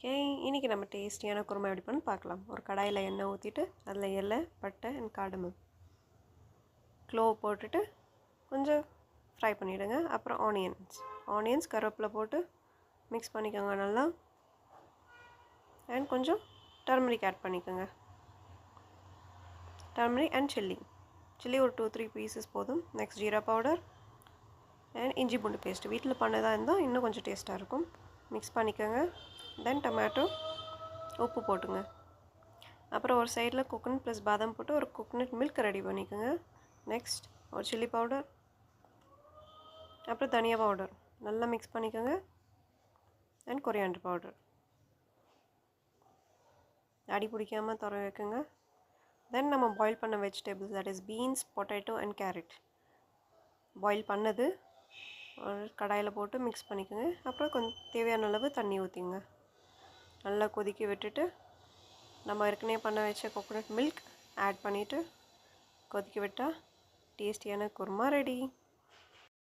Okay, இன்றைக்கி நம்ம டேஸ்டியான குருமா எப்படி பண்ணு பார்க்கலாம். ஒரு கடாயில் எண்ணெய் ஊற்றிட்டு அதில் இலை, பட்டை அண்ட் காடமம், க்ளோவ் போட்டுட்டு கொஞ்சம் ஃப்ரை பண்ணிவிடுங்க. அப்புறம் ஆனியன்ஸ் கருவேப்பிலை போட்டு மிக்ஸ் பண்ணிக்கோங்க நல்லா. அண்ட் கொஞ்சம் டர்மரிக் ஆட் பண்ணிக்கோங்க. டர்மரிக் அண்ட் சில்லி ஒரு 2-3 பீசஸ் போதும். நெக்ஸ்ட் ஜீரா பவுடர் அண்ட் இஞ்சி பூண்டு பேஸ்ட் வீட்டில் பண்ணதாக இருந்தால் இன்னும் கொஞ்சம் டேஸ்ட்டாக இருக்கும். மிக்ஸ் பண்ணிக்கோங்க. தென் டொமேட்டோ, உப்பு போட்டுங்க. அப்புறம் ஒரு சைடில் கோகனட் ப்ளஸ் பாதாம் போட்டு ஒரு கோகனட் மில்க் ரெடி பண்ணிக்கோங்க. நெக்ஸ்ட் ஒரு சில்லி பவுடர், அப்புறம் தனியா பவுடர் நல்லா மிக்ஸ் பண்ணிக்கோங்க. அண்ட் கொரியாண்டர் பவுடர் அடி பிடிக்காமல் துற வைக்குங்க. தென் நம்ம பாயில் பண்ண vegetables, that is beans, potato and carrot boil பண்ணது ஒரு கடாயில் போட்டு மிக்ஸ் பண்ணிக்கோங்க. அப்புறம் கொஞ்சம் தேவையான அளவு தண்ணி ஊற்றிங்க. நல்லா கொதிக்க விட்டுட்டு நம்ம ஏற்கனவே பண்ண வச்ச கோகனட் மில்க் ஆட் பண்ணிவிட்டு கொதிக்க விட்டால் டேஸ்டியான குருமா ரெடி.